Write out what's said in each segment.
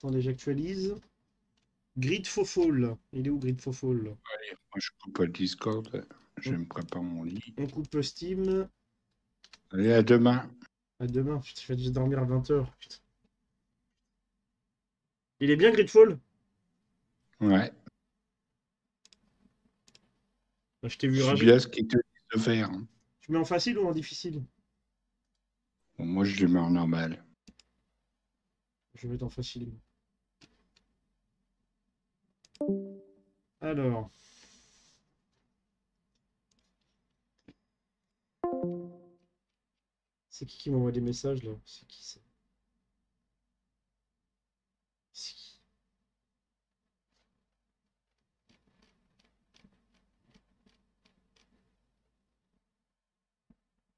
Attendez, j'actualise. GreedFall. Il est où GreedFall? Allez, moi je coupe le Discord. Je me prépare mon lit. On coupe Steam. Allez, à demain. À demain. Putain, je vais déjà dormir à 20h. Il est bien GreedFall? Ouais. Je t'ai vu Je suis rager. bien ce qu'ils te disent de faire. Hein. Tu mets en facile ou en difficile? Bon, moi je le mets en normal. Je vais mettre en facile. Alors. C'est qui m'envoie des messages là? C'est qui ça? C'est qui?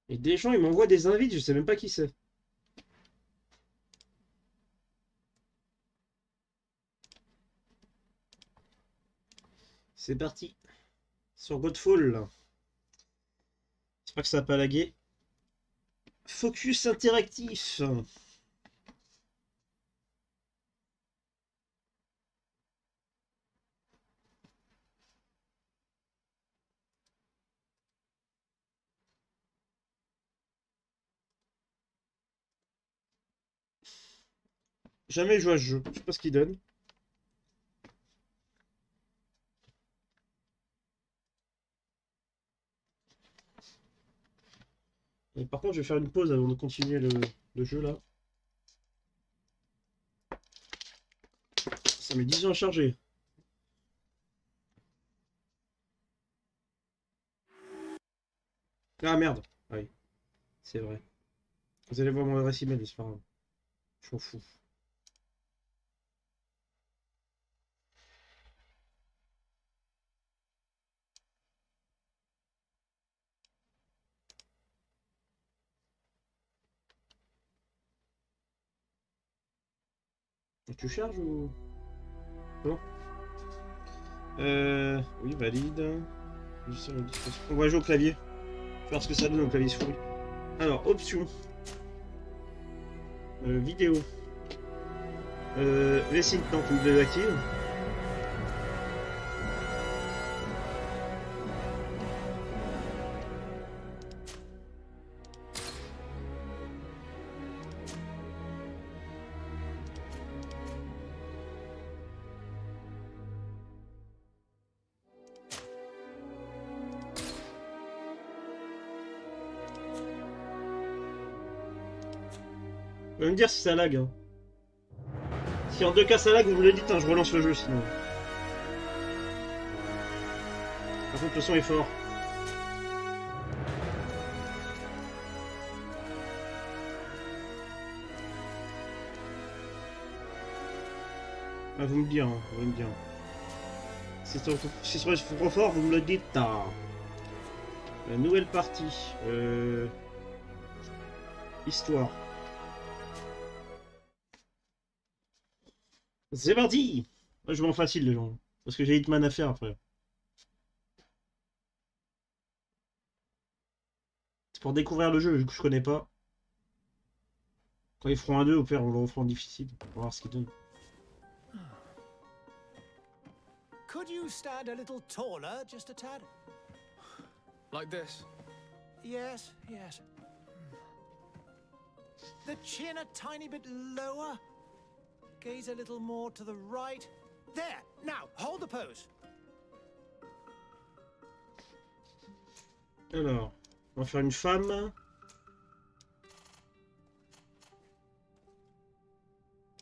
Et des gens, ils m'envoient des invites, je sais même pas qui c'est. C'est parti. Sur Godfall, là. J'espère que ça va pas laguer. Focus interactif. Jamais joué à ce jeu. Je sais pas ce qu'il donne. Et par contre, je vais faire une pause avant de continuer le jeu là. Ça met 10 ans à charger. Ah merde. Ah oui, c'est vrai. Vous allez voir mon adresse email, c'est pas grave. Je m'en fous. Tu charges ou... Non. Oui, valide. On va jouer au clavier. Voir ce que ça donne au clavier souris. Alors, options. Vidéo. Les signes, non, tu me désactives. Vous allez me dire si ça lag. Hein. Si en deux cas ça lag, vous me le dites, hein, je relance le jeu sinon. Par contre, le son est fort. Ah, vous me dire, hein, vous me dire. Si c'est trop fort, vous me le dites. Ah. La nouvelle partie. Histoire. C'est parti. Moi, je vais en facile, les gens. Parce que j'ai Hitman à faire après. C'est pour découvrir le jeu, vu que je connais pas. Quand ils feront un 2, au pire, on le refera en difficile. On va voir ce qu'ils donnent. Could you stand a little taller, just a tad? Like this? Yes, yes. The chin a tiny bit lower. Gaze a little more to the right. There! Now, hold the pose. Alors, on va faire une femme.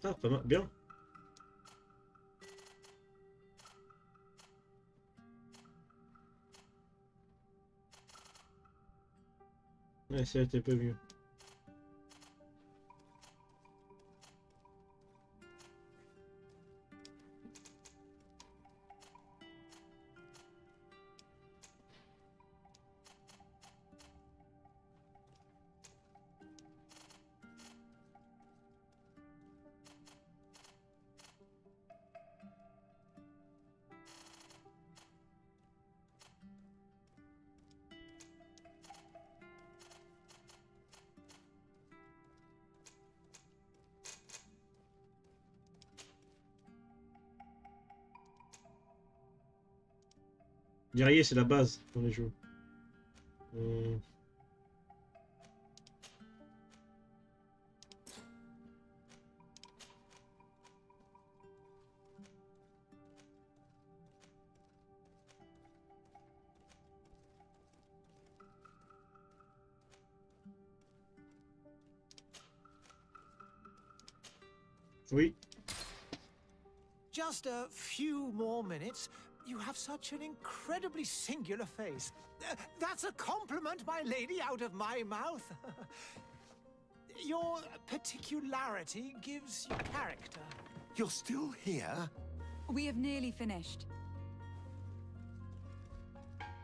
Ah, pas mal, bien. Ouais, ça a été un peu mieux. Guerrier, c'est la base dans les jeux. Oui. Just a few more minutes. You have such an incredibly singular face. That's a compliment, my lady, out of my mouth. Your particularity gives you character. You're still here? We have nearly finished.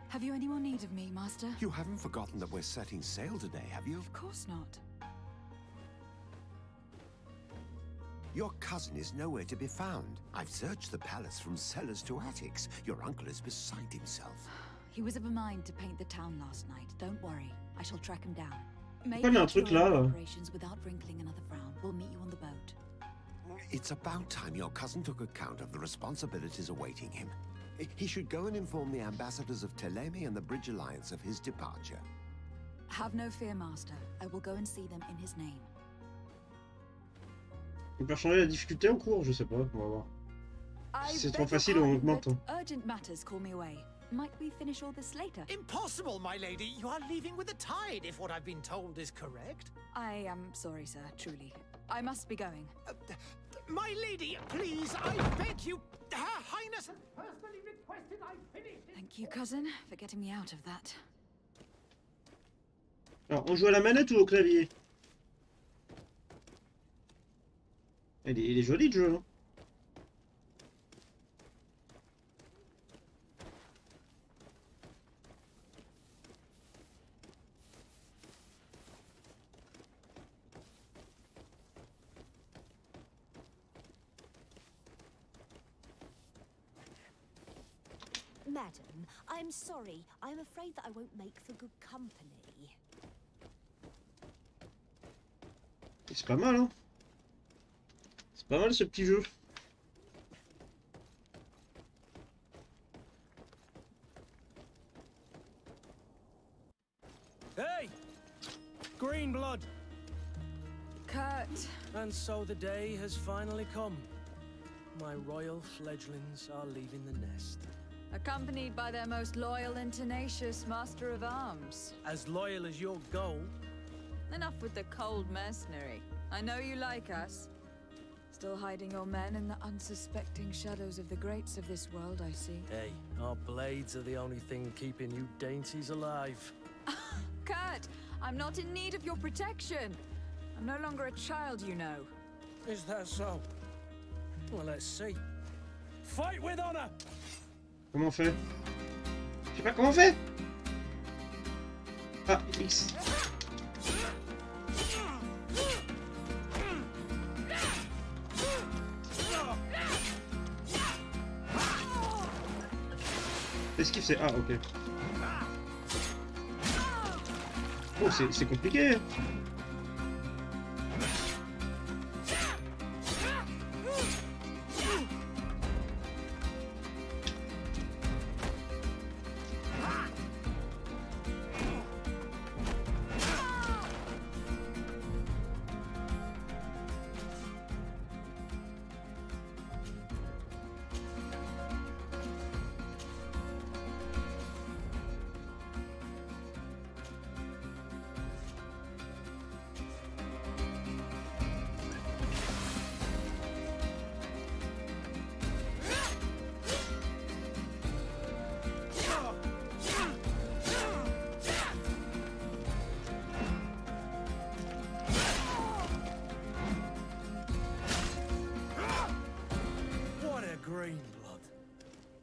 Have you any more need of me, Master? You haven't forgotten that we're setting sail today, have you? Of course not. Your cousin is nowhere to be found. I've searched the palace from cellars to attics. Your uncle is beside himself. He was of a mind to paint the town last night. Don't worry, I shall track him down. Pourquoi il y a un truc là? Operations without wrinkling another frown. We'll meet you on the boat. It's about time your cousin took account of the responsibilities awaiting him. He should go and inform the ambassadors of Telemi and the Bridge Alliance of his departure. Have no fear, Master. I will go and see them in his name. On peut changer la difficulté en cours, je sais pas, on va voir. Si c'est trop facile, on augmente. Urgent matters call me away. Might we finish all this later? Impossible, my lady. You are leaving with the tide, if what I've been told is correct. I am sorry, sir, truly. I must be going. My lady, please, I beg you. Her Highness has personally requested I finish it. Thank you, cousin, for getting me out of that. Alors, on joue à la manette ou au clavier? Il est joli le jeu, hein. Madam, I'm sorry. I'm afraid that I won't make for good company. C'est pas mal, hein. C'est pas mal ce petit jeu. Hey! Green blood! Kurt! And so the day has finally come. My royal fledglings are leaving the nest. Accompanied by their most loyal and tenacious master of arms. As loyal as your gold. Enough with the cold mercenary. I know you like us. Still hiding your men in the unsuspecting shadows of the greats of this world, I see. Hey, our blades are the only thing keeping you dainties alive. Kurt, I'm not in need of your protection. I'm no longer a child, you know. Is that so? Well, let's see. Fight with honor! Comment on fait? Je sais pas comment on fait. Ah, X. Esquive, c'est A, ok. Oh, c'est compliqué.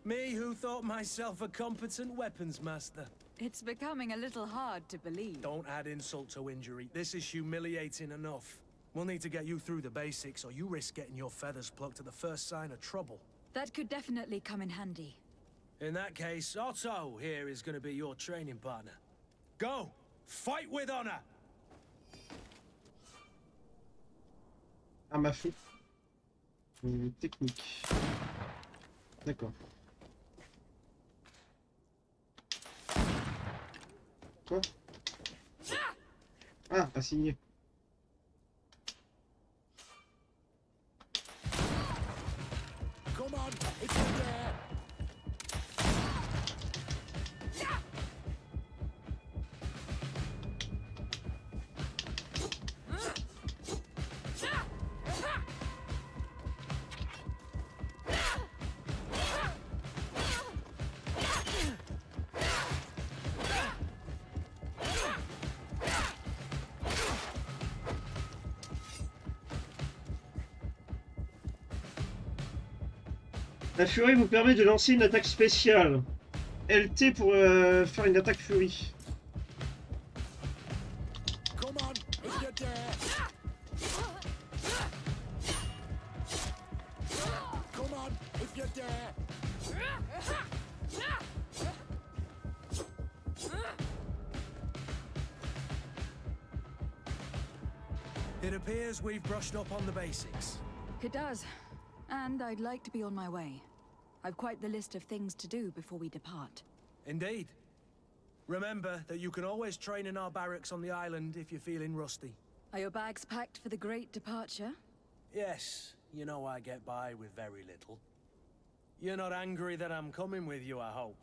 Me who thought myself a competent weapons master. It's becoming a little hard to believe. Don't add insult to injury. This is humiliating enough. We'll need to get you through the basics, or you risk getting your feathers plucked at the first sign of trouble. That could definitely come in handy. In that case, Otto here is going to be your training partner. Go! Fight with honor! Ah, ma fou. Technique. D'accord. Quoi? Ah, pas signé. Come on, it's in there. La furie vous permet de lancer une attaque spéciale. LT pour faire une attaque furie. Come on, if you dare. Come on, if you dare. It appears we've brushed up on the basics. It does. And I'd like to be on my way. I've quite the list of things to do before we depart. Indeed. Remember that you can always train in our barracks on the island if you're feeling rusty. Are your bags packed for the great departure? Yes, you know I get by with very little. You're not angry that I'm coming with you, I hope.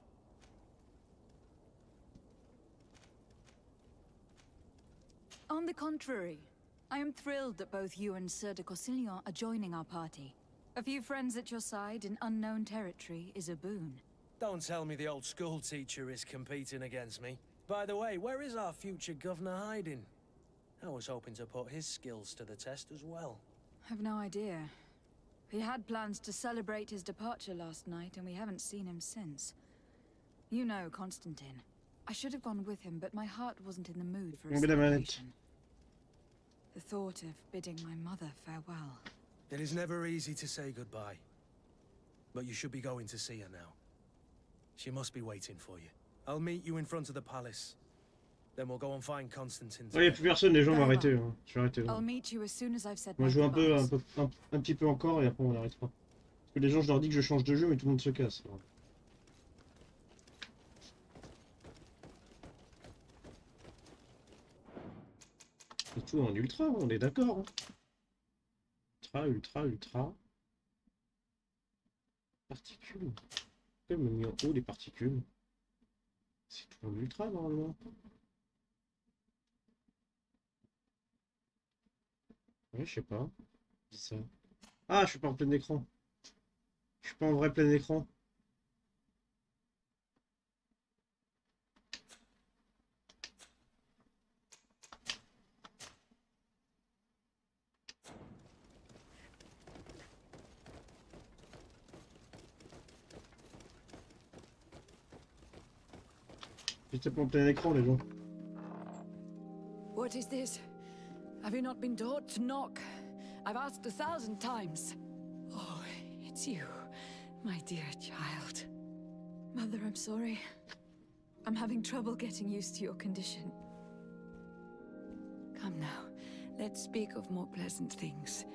On the contrary, I am thrilled that both you and Sir de Corsillon are joining our party. A few friends at your side in unknown territory is a boon. Don't tell me the old school teacher is competing against me. By the way, where is our future governor hiding? I was hoping to put his skills to the test as well. I've no idea. He had plans to celebrate his departure last night, and we haven't seen him since. You know Constantine. I should have gone with him, but my heart wasn't in the mood for a celebration. The thought of bidding my mother farewell. It is never easy to say goodbye. But you should be going to see her now. She must be waiting for you. I'll meet you in front of the palace. Then we'll go and find Constantine. Il n'y a plus personne, les gens vont arrêter. Hein. Je vais arrêter là. I'll meet you as soon as I've said Moi je joue un goodbyes. petit peu encore et après on arrêtera. Parce que les gens je leur dis que je change de jeu mais tout le monde se casse. Alors. C'est tout en ultra, on est d'accord. Hein. Ultra. Particules. Pourquoi il m'a mis en haut les particules? C'est tout en ultra normalement. Ouais, je sais pas. C'est ça. Ah, je suis pas en plein écran. Je suis pas en vrai plein écran. J'étais pas en plein écran, les gens. What is this? Have you not been taught to knock? I've asked 1,000 times. Oh, it's you, my dear child. Mother, I'm sorry. I'm having trouble getting used to your condition. Come now, let's speak of more pleasant things.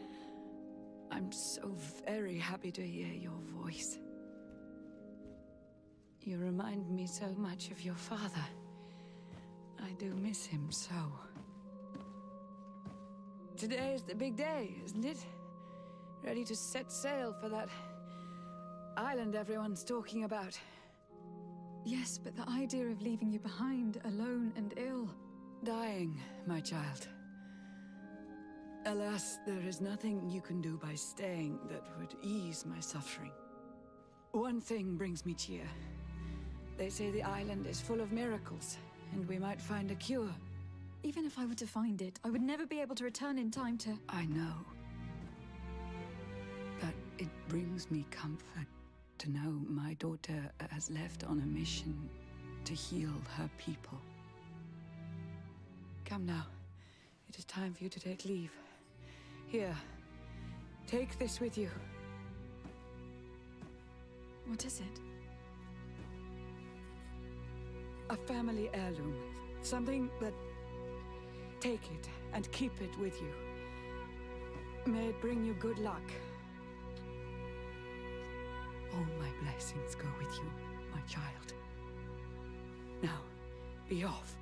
I'm so very happy to hear your voice. You remind me so much of your father. I do miss him so. Today is the big day, isn't it? Ready to set sail for that island everyone's talking about. Yes, but the idea of leaving you behind, alone and ill. Dying, my child. Alas, there is nothing you can do by staying that would ease my suffering. One thing brings me cheer. They say the island is full of miracles, and we might find a cure. Even if I were to find it, I would never be able to return in time to... I know. But it brings me comfort to know my daughter has left on a mission to heal her people. Come now. It is time for you to take leave. Here, take this with you. What is it? A family heirloom. Something that... Take it and keep it with you. May it bring you good luck. All my blessings go with you, my child. Now, be off.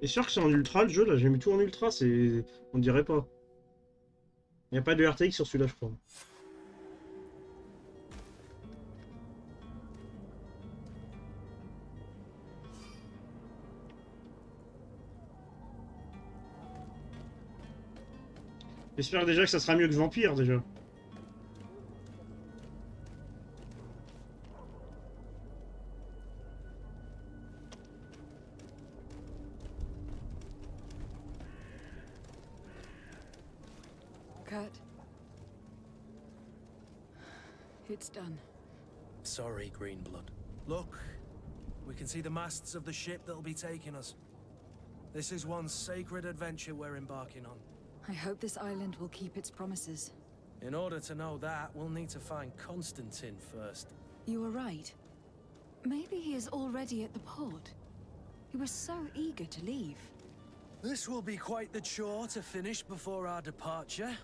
C'est sûr que c'est en ultra le jeu là, j'ai mis tout en ultra, c'est. On dirait pas. Il n'y a pas de RTX sur celui-là, je crois. J'espère déjà que ça sera mieux que Vampire déjà. Kurt. It's done. Sorry, Greenblood. Look, we can see the masts of the ship that'll be taking us. This is one sacred adventure we're embarking on. I hope this island will keep its promises. In order to know that, we'll need to find Constantine first. You were right. Maybe he is already at the port. He was so eager to leave. This will be quite the chore to finish before our departure.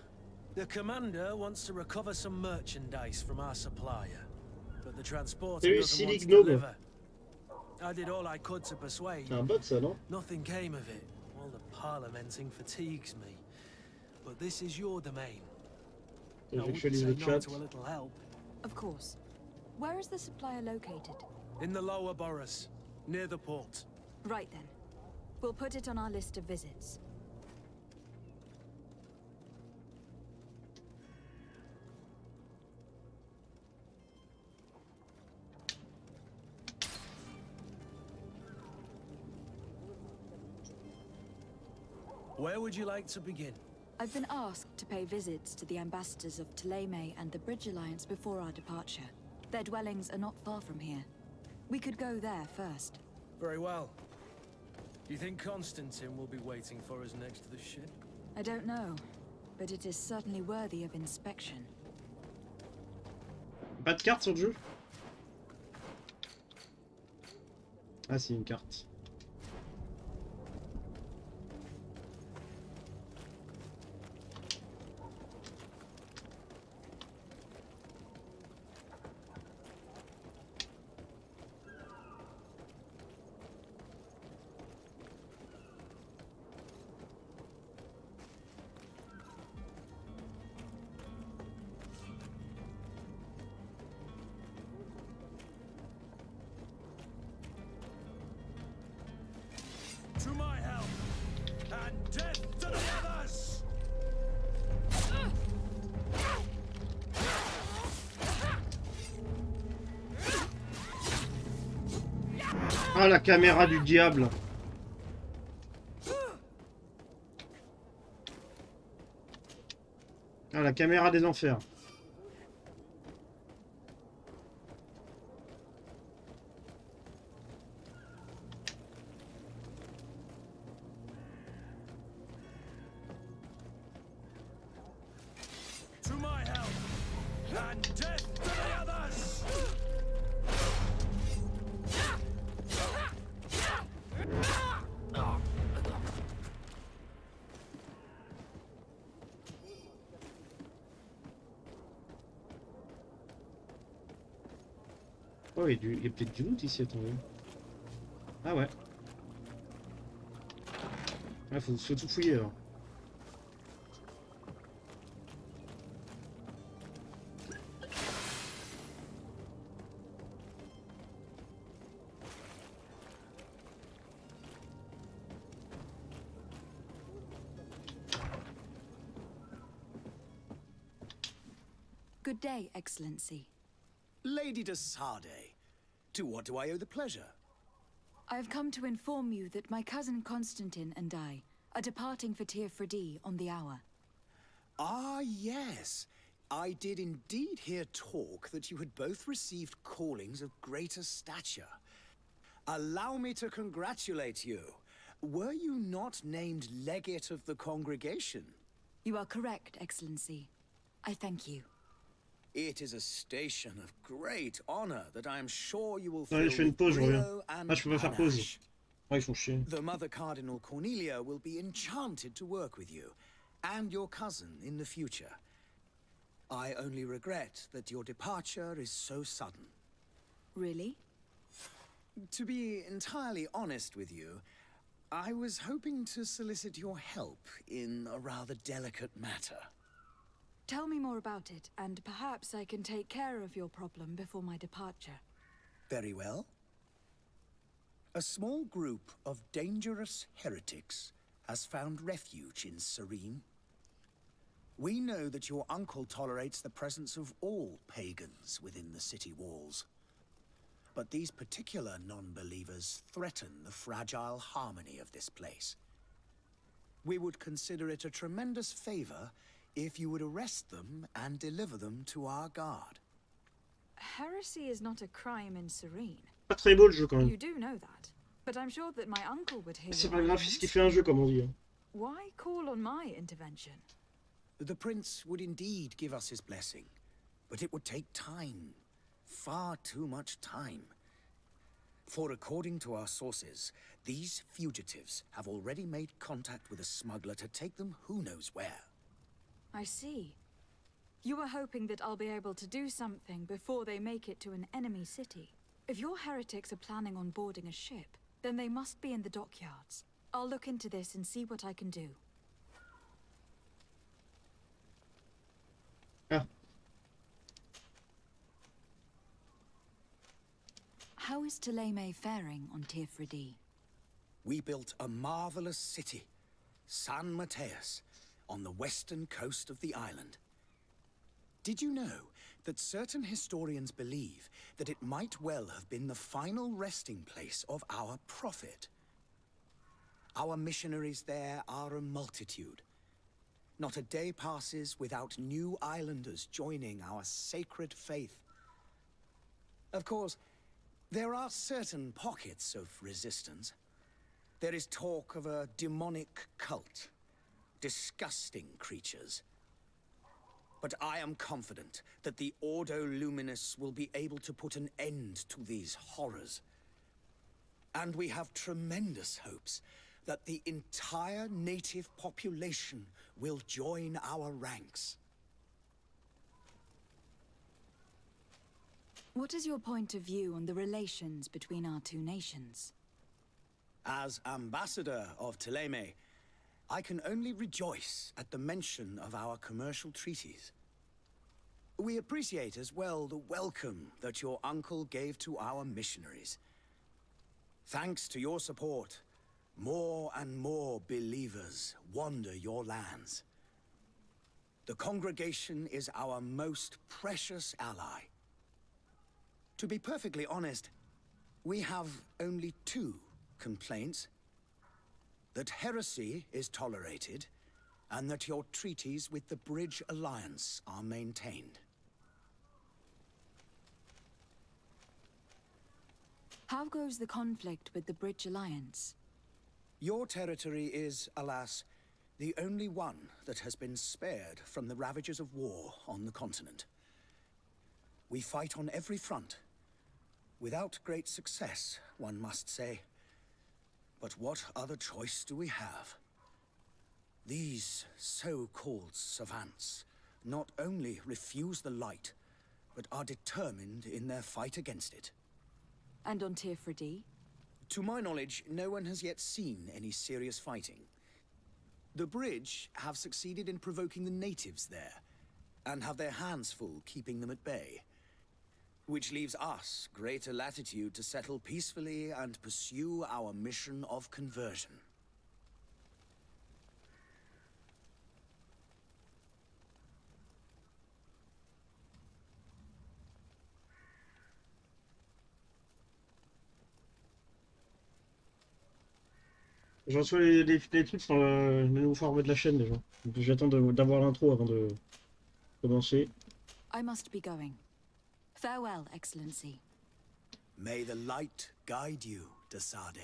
The commander wants to recover some merchandise from our supplier, but the transporter doesn't want to deliver. I did all I could to persuade. Nothing came of it. All the parliamenting fatigues me. But this is your domain. I wouldn't say no to a little help. Of course. Where is the supplier located? In the lower boroughs, near the port. Right then. We'll put it on our list of visits. Where would you like to begin? I've been asked to pay visits to the ambassadors of Thélème and the Bridge Alliance before our departure. Their dwellings are not far from here. We could go there first. Very well. Do you think Constantine will be waiting for us next to the ship? I don't know, but it is certainly worthy of inspection. Pas de carte sur le jeu? Ah si, une carte. To my help, and death to the others! Ah, la caméra du diable. Ah, la caméra des enfers. To my help, and death to the others! Oh, il y a peut-être du loot ici, attendez. Ah ouais. Ouais, faut tout fouiller alors. Good day, Excellency. Lady de Sade, to what do I owe the pleasure? I have come to inform you that my cousin Constantine and I are departing for Tir Freddy on the hour. Ah, yes. I did indeed hear talk that you had both received callings of greater stature. Allow me to congratulate you. Were you not named legate of the congregation? You are correct, Excellency. I thank you. It is a station of great honor that I am sure you will Non, je fill fais une with pause, je reviens. brio and Ah, je peux pas faire pause. panache. Ouais, ils font chier. The Mother Cardinal Cornelia will be enchanted to work with you, and your cousin in the future. I only regret that your departure is so sudden. Really? To be entirely honest with you, I was hoping to solicit your help in a rather delicate matter. Tell me more about it, and perhaps I can take care of your problem before my departure. Very well. A small group of dangerous heretics has found refuge in Serene. We know that your uncle tolerates the presence of all pagans within the city walls. But these particular non-believers threaten the fragile harmony of this place. We would consider it a tremendous favor if you would arrest them and deliver them to our guard. Heresy is not a crime in Serene. Pas très beau le jeu quand même. You do know that, but I'm sure that my uncle would hear C'est your pas grave, c'est ce arguments. qui fait un jeu comme on dit. Why call on my intervention? The prince would indeed give us his blessing, but it would take time. Far too much time. For according to our sources, these fugitives have already made contact with a smuggler to take them who knows where. I see. You were hoping that I'll be able to do something before they make it to an enemy city. If your heretics are planning on boarding a ship, then they must be in the dockyards. I'll look into this and see what I can do. Ah. How is Thélème faring on Tirfredi? We built a marvelous city, San Mateus, on the western coast of the island. Did you know that certain historians believe that it might well have been the final resting place of our prophet? Our missionaries there are a multitude. Not a day passes without new islanders joining our sacred faith. Of course, there are certain pockets of resistance. There is talk of a demonic cult. Disgusting creatures. But I am confident that the Ordo Luminous will be able to put an end to these horrors. And we have tremendous hopes that the entire native population will join our ranks. What is your point of view on the relations between our two nations? As ambassador of Thélème, I can only rejoice at the mention of our commercial treaties. We appreciate as well the welcome that your uncle gave to our missionaries. Thanks to your support, more and more believers wander your lands. The congregation is our most precious ally. To be perfectly honest, we have only two complaints. That heresy is tolerated, and that your treaties with the Bridge Alliance are maintained. How goes the conflict with the Bridge Alliance? Your territory is, alas, the only one that has been spared from the ravages of war on the continent. We fight on every front. Without great success, one must say. But what other choice do we have? These so-called savants not only refuse the light, but are determined in their fight against it. And on Tirfredi? To my knowledge, no one has yet seen any serious fighting. The Bridge have succeeded in provoking the natives there, and have their hands full keeping them at bay. Which leaves us greater latitude to settle peacefully and pursue our mission of conversion. Je reçois les trucs sur le nouveau format de la chaîne déjà. Donc j'attends d'avoir l'intro avant de commencer. I must be going. Farewell, Excellency. May the light guide you, de Sade.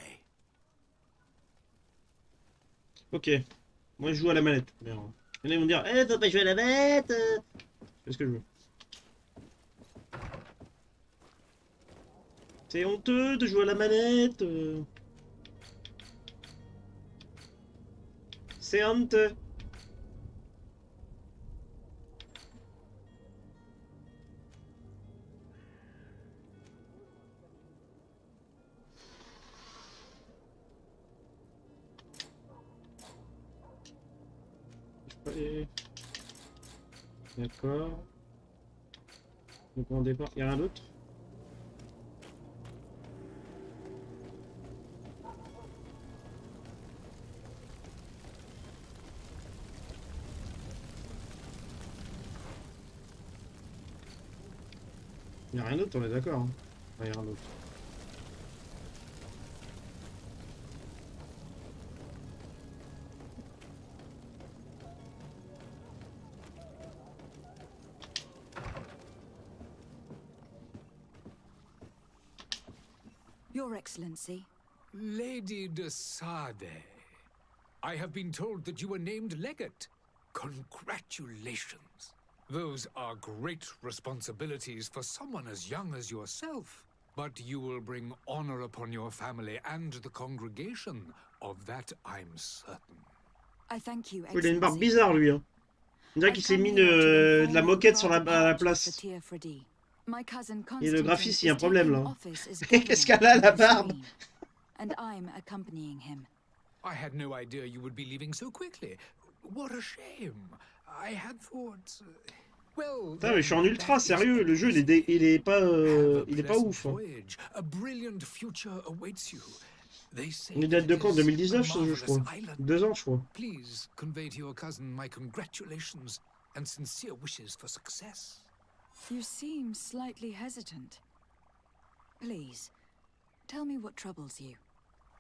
Ok. Moi je joue à la manette. Merde. Il y en a qui vont dire eh, faut pas jouer à la manette. C'est ce que je veux. C'est honteux de jouer à la manette. C'est honteux. Allez. D'accord. Donc on départ. Il y a rien d'autre? Il n'y a rien d'autre, on est d'accord. Hein. Il n'y a rien d'autre. Your Excellency. Lady de Sade, I have been told that you were named legate. Congratulations. Those are great responsibilities for someone as young as yourself. But you will bring honor upon your family and the congregation. Of that, I'm certain. I thank you, Il a une barbe bizarre, lui. Hein. On dirait qu'il s'est mis de la moquette sur la place. Et le graphiste, il y a un problème, là. Qu'est-ce qu'elle a, la barbe? And I'm accompanying him. I had no idea you would be leaving so quickly. What a shame. I had thought... Well, putain, mais je suis en ultra, sérieux, le jeu il est pas ouf. Hein. Il date de quand? 2019, je crois. 2 ans, je crois. Please convey to your cousin my congratulations and sincere wishes for success. You seem slightly hesitant. Please, tell me what troubles you.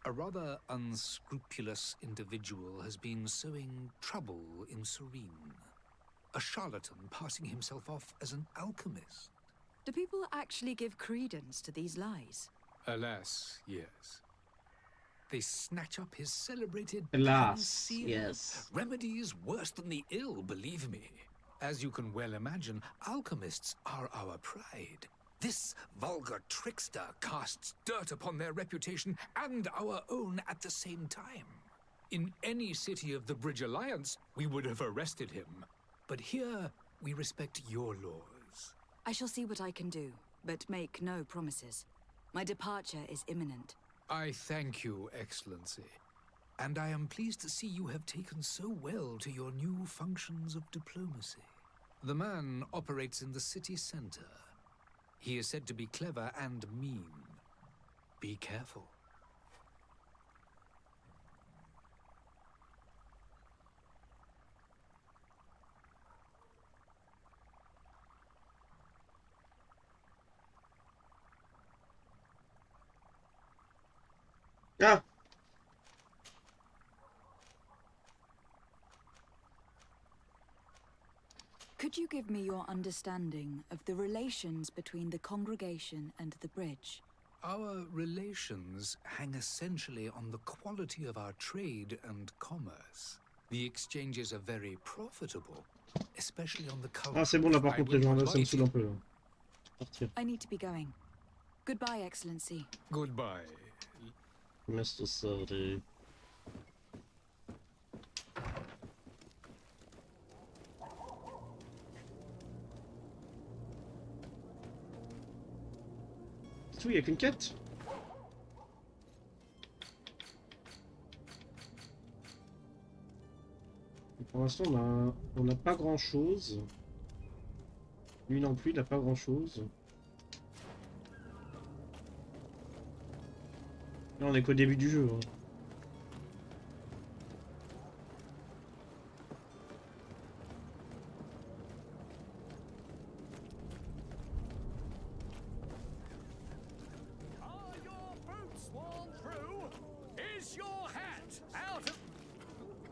A rather unscrupulous individual has been sowing trouble in Serene. A charlatan passing himself off as an alchemist. Do people actually give credence to these lies? Alas, yes. They snatch up his celebrated Alas, yes. Remedies worse than the ill, believe me. As you can well imagine, alchemists are our pride. This vulgar trickster casts dirt upon their reputation and our own at the same time. In any city of the Bridge Alliance, we would have arrested him. But here, we respect your laws. I shall see what I can do, but make no promises. My departure is imminent. I thank you, Excellency. And I am pleased to see you have taken so well to your new functions of diplomacy. The man operates in the city center. He is said to be clever and mean. Be careful. Ah. Could you give me your understanding of the relations between the congregation and the bridge? Our relations hang essentially on the quality of our trade and commerce. The exchanges are very profitable, especially on the culture. Ah, c'est bon là par contre les gens là, ça me saoule un peu là. Partir. I need to be going. Goodbye, Excellency. Goodbye. Mr. Sade. C'est tout, il n'y a qu'une quête. Pour l'instant, on n'a pas grand chose. Lui non plus, il n'a pas grand chose. Là, on est qu'au début du jeu. Hein. Are your boots worn through? Is your hat out of...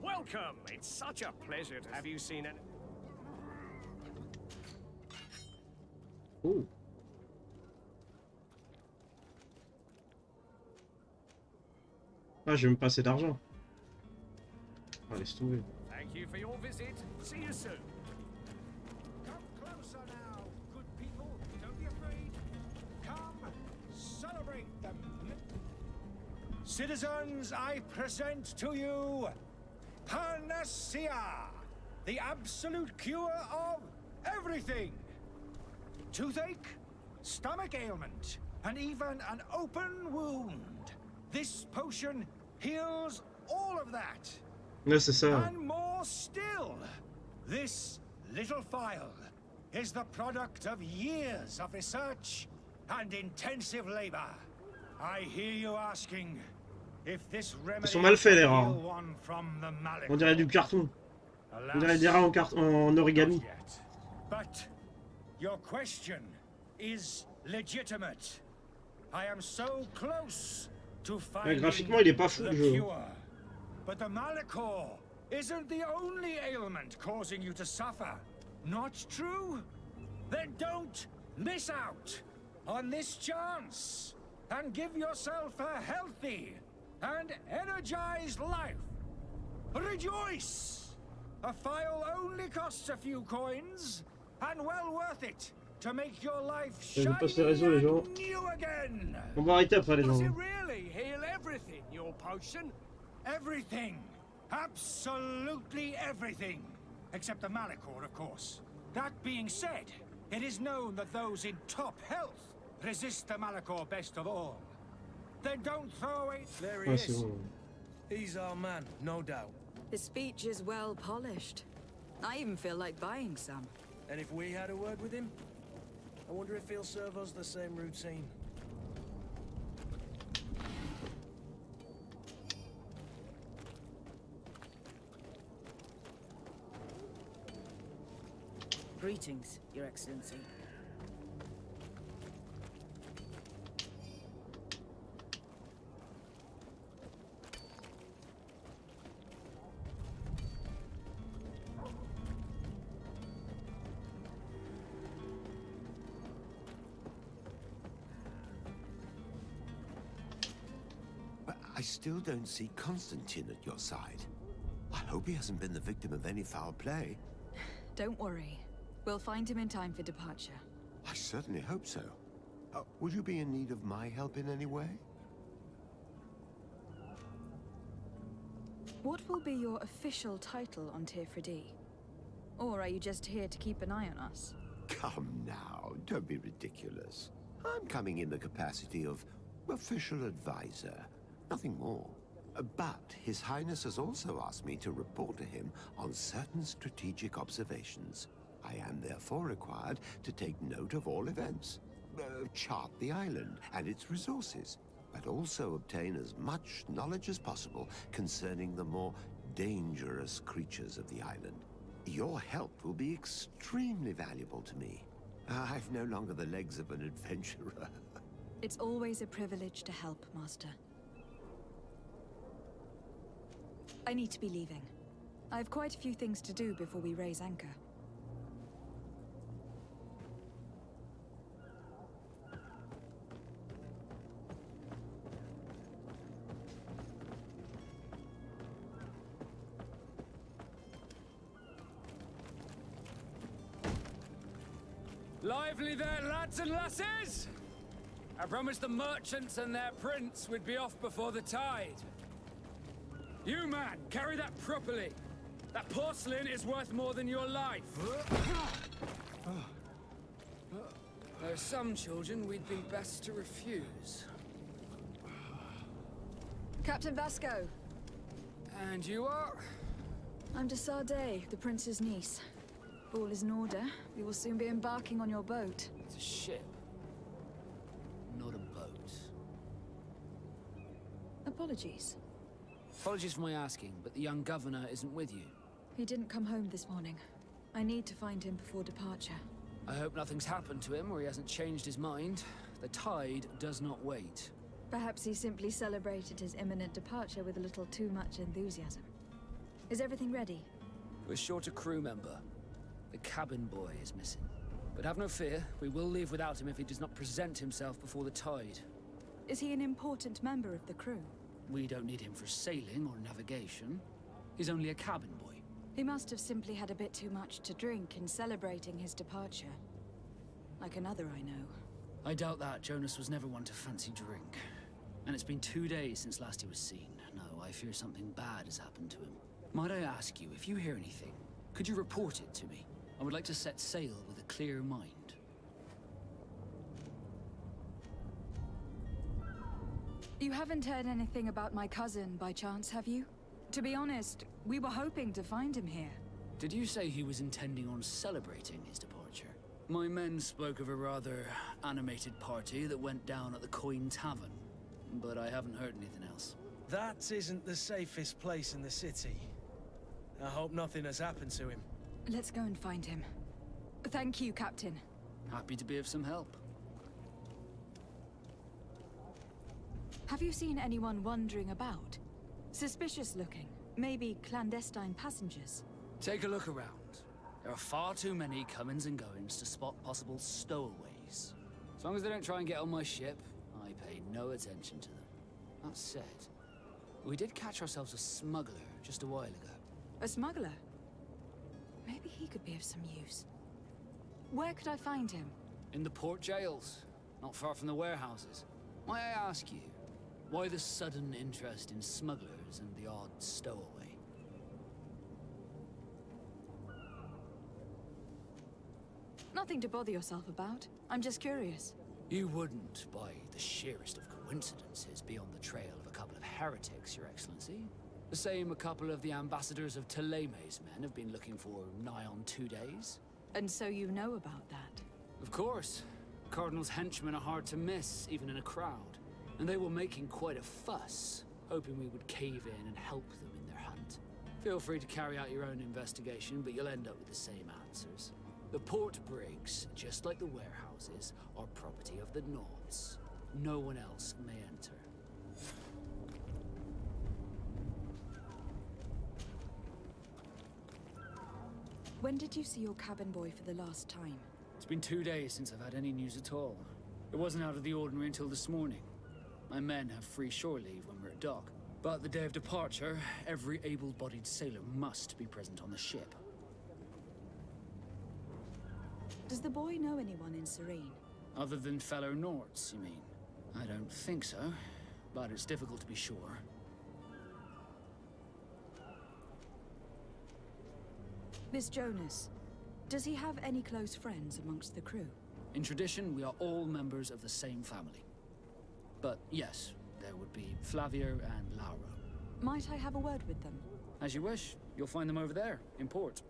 Welcome! It's such a pleasure to have you seen it. Oh. Ah, j'ai même pas assez d'argent. Ah, laisse tomber. Thank you for your visit. See you soon. Come closer now, good people. Don't be afraid. Come, celebrate them. Citizens, I present to you Panacea, the absolute cure of everything. Toothache, stomach ailment, and even an open wound. This potion heals all of that. Ouais, c'est ça. And more more still. This little phial is the product of years of research and intensive labor. I hear you asking if this remedy Ils sont mal faits les will rats. heal one from the malady. On dirait du carton. On dirait Alas, des rats en origami. not yet. But your question is legitimate. I am so close to Ouais, finding graphiquement, il est pas fou the le jeu. cure. But the Malachor isn't the only ailment causing you to suffer. Not true? Then don't miss out on this chance and give yourself a healthy and energized life. Rejoice! A phial only costs a few coins, and well worth it to make your life Je shiny passe les réseaux les gens. and new again. On va arrêter après les Does gens. it really heal everything, your potion? Everything. Absolutely everything. Except the Malachor, of course. That being said, it is known that those in top health resist the Malachor best of all. Then don't throw away... There he Ah, c'est is. bon. He's our man, no doubt. His speech is well polished. I even feel like buying some. And if we had a word with him, I wonder if he'll serve us the same routine. Greetings, Your Excellency. But I still don't see Constantine at your side. I hope he hasn't been the victim of any foul play. Don't worry. We'll find him in time for departure. I certainly hope so. Would you be in need of my help in any way? What will be your official title on Tirfredi? Or are you just here to keep an eye on us? Come now, don't be ridiculous. I'm coming in the capacity of official advisor, nothing more. But His Highness has also asked me to report to him on certain strategic observations. I am therefore required to take note of all events, chart the island and its resources, but also obtain as much knowledge as possible concerning the more dangerous creatures of the island. Your help will be extremely valuable to me. I've no longer the legs of an adventurer. It's always a privilege to help, Master. I need to be leaving. I have quite a few things to do before we raise anchor. Lively there, lads and lasses! I promised the merchants and their prince we'd be off before the tide. You, man, carry that properly. That porcelain is worth more than your life. There are some children we'd think best to refuse. Captain Vasco! And you are? I'm de Sade, the prince's niece. If all is in order, we will soon be embarking on your boat. It's a ship, not a boat. Apologies. Apologies for my asking, but the young governor isn't with you. He didn't come home this morning. I need to find him before departure. I hope nothing's happened to him or he hasn't changed his mind. The tide does not wait. Perhaps he simply celebrated his imminent departure with a little too much enthusiasm. Is everything ready? We're short a crew member. The cabin boy is missing. But have no fear, we will leave without him if he does not present himself before the tide. Is he an important member of the crew? We don't need him for sailing or navigation. He's only a cabin boy. He must have simply had a bit too much to drink in celebrating his departure. Like another I know. I doubt that. Jonas was never one to fancy drink. And it's been 2 days since last he was seen. No, I fear something bad has happened to him. Might I ask you, if you hear anything, could you report it to me? I would like to set sail with a clear mind. You haven't heard anything about my cousin, by chance, have you? To be honest, we were hoping to find him here. Did you say he was intending on celebrating his departure? My men spoke of a rather animated party that went down at the Coin Tavern, but I haven't heard anything else. That isn't the safest place in the city. I hope nothing has happened to him. Let's go and find him. Thank you, Captain. Happy to be of some help. Have you seen anyone wandering about? Suspicious looking. Maybe clandestine passengers. Take a look around. There are far too many comings and goings to spot possible stowaways. As long as they don't try and get on my ship, I pay no attention to them. That said, we did catch ourselves a smuggler just a while ago. A smuggler? Maybe he could be of some use. Where could I find him? In the port jails, not far from the warehouses. May I ask you, why the sudden interest in smugglers and the odd stowaway? Nothing to bother yourself about. I'm just curious. You wouldn't, by the sheerest of coincidences, be on the trail of a couple of heretics, Your Excellency. The same a couple of the ambassadors of Teleme's men have been looking for nigh on 2 days. And so you know about that? Of course. Cardinal's henchmen are hard to miss, even in a crowd. And they were making quite a fuss, hoping we would cave in and help them in their hunt. Feel free to carry out your own investigation, but you'll end up with the same answers. The port brigs, just like the warehouses, are property of the Nords. No one else may enter. When did you see your cabin boy for the last time? It's been 2 days since I've had any news at all. It wasn't out of the ordinary until this morning. My men have free shore leave when we're at dock. But the day of departure, every able-bodied sailor must be present on the ship. Does the boy know anyone in Serene? Other than fellow Nords, you mean? I don't think so, but it's difficult to be sure. Miss Jonas, does he have any close friends amongst the crew? In tradition, we are all members of the same family. But yes, there would be Flavio and Lauro. Might I have a word with them? As you wish. You'll find them over there, in port.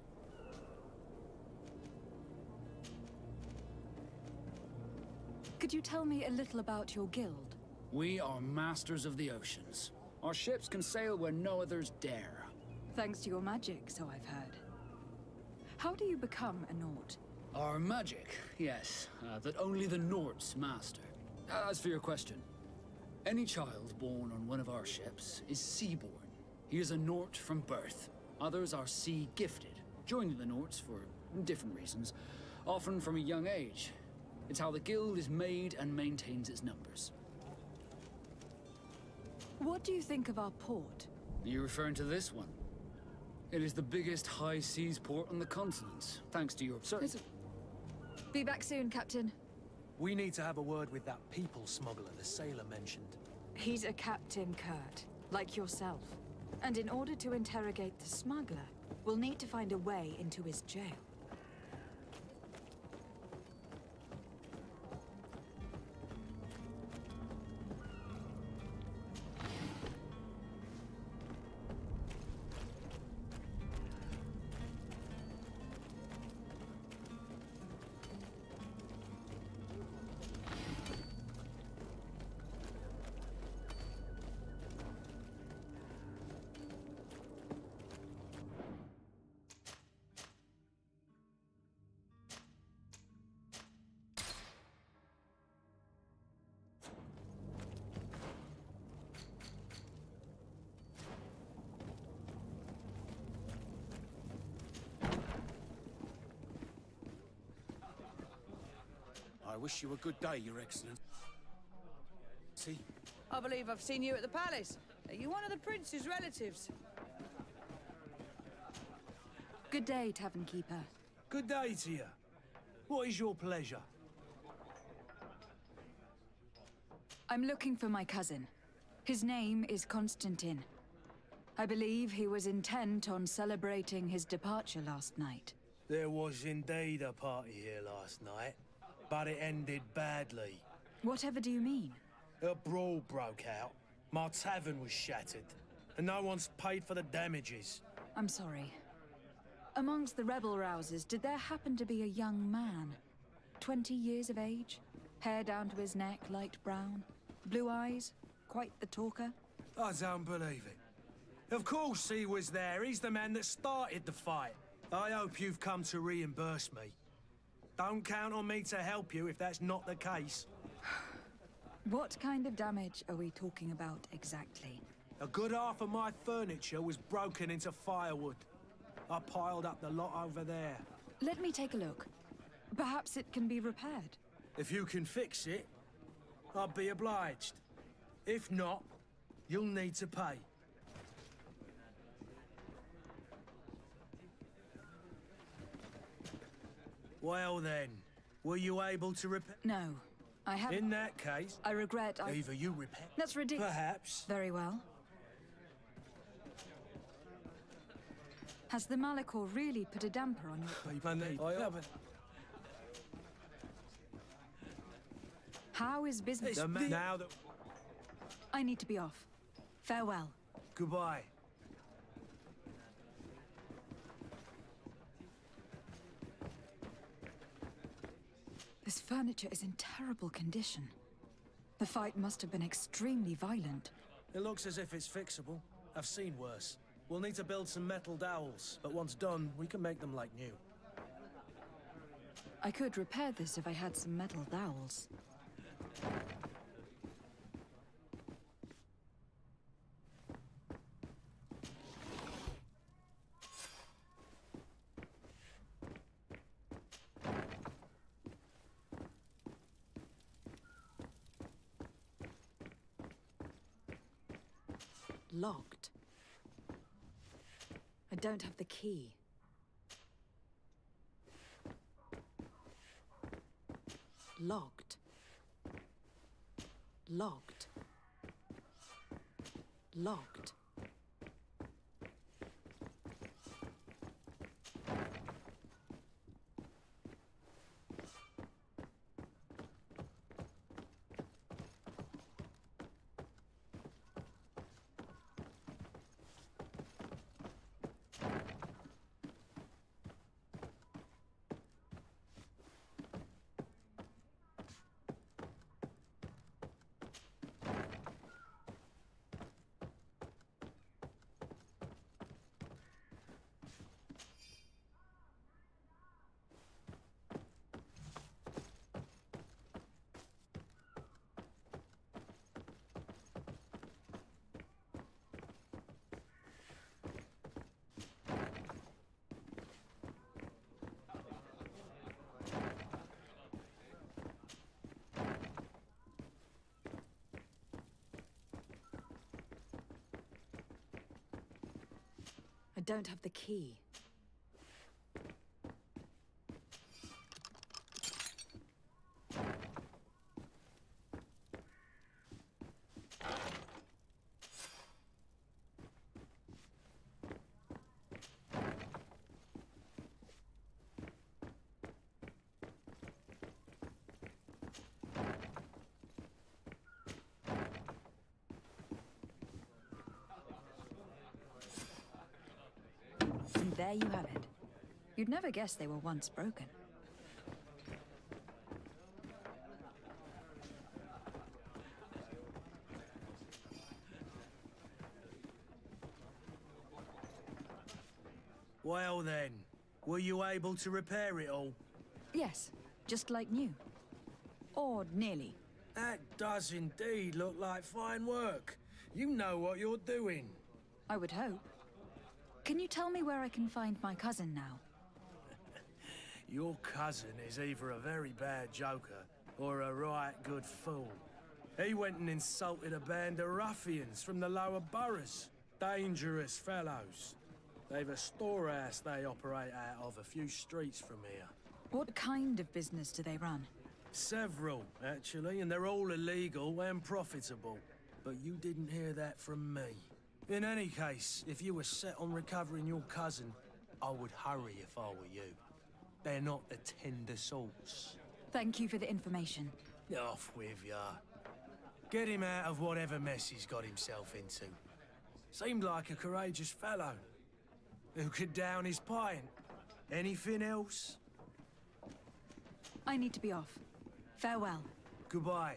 Could you tell me a little about your guild? We are masters of the oceans. Our ships can sail where no others dare. Thanks to your magic, so I've heard. How do you become a Nord? Our magic, yes, that only the Nords master. As for your question, any child born on one of our ships is sea-born. He is a Nord from birth. Others are sea-gifted, joining the Nords for different reasons, often from a young age. It's how the guild is made and maintains its numbers. What do you think of our port? Are you referring to this one? It is the biggest high seas port on the continent, thanks to your service. Be back soon, Captain. We need to have a word with that people smuggler the sailor mentioned. He's a Captain Kurt, like yourself. And in order to interrogate the smuggler, we'll need to find a way into his jail. I wish you a good day, Your Excellency. I believe I've seen you at the palace. Are you one of the prince's relatives? Good day, Tavern Keeper. Good day to you. What is your pleasure? I'm looking for my cousin. His name is Constantine. I believe he was intent on celebrating his departure last night. There was indeed a party here last night, but it ended badly. Whatever do you mean? A brawl broke out. My tavern was shattered. and no one's paid for the damages. I'm sorry. Amongst the rebel rousers, did there happen to be a young man? 20 years of age? Hair down to his neck, light brown? Blue eyes? Quite the talker? I don't believe it. Of course he was there. He's the man that started the fight. I hope you've come to reimburse me. Don't count on me to help you if that's not the case. What kind of damage are we talking about exactly? A good half of my furniture was broken into firewood. I piled up the lot over there. Let me take a look. Perhaps it can be repaired. If you can fix it, I'll be obliged. If not, you'll need to pay. Well then, were you able to repair? No, I haven't. In that case, I regret I... either you repair... That's ridiculous. Perhaps. Very well. Has the Malachor really put a damper on your... I haven't. How is business... Now that... I need to be off. Farewell. Goodbye. This furniture is in terrible condition. The fight must have been extremely violent. It looks as if it's fixable. I've seen worse. We'll need to build some metal dowels, but once done, we can make them like new. I could repair this if I had some metal dowels. Locked. I don't have the key. Locked. Locked. Locked. I don't have the key. And there you have it. You'd never guess they were once broken. Well then, were you able to repair it all? Yes, just like new. Or nearly. That does indeed look like fine work. You know what you're doing. I would hope. Can you tell me where I can find my cousin now? Your cousin is either a very bad joker or a right good fool. He went and insulted a band of ruffians from the lower boroughs. Dangerous fellows. They've a storehouse they operate out of a few streets from here. What kind of business do they run? Several, actually, and they're all illegal and profitable. But you didn't hear that from me. In any case, if you were set on recovering your cousin, I would hurry if I were you. They're not the tender sorts. Thank you for the information. Off with ya. Get him out of whatever mess he's got himself into. Seemed like a courageous fellow who could down his pint. Anything else? I need to be off. Farewell. Goodbye.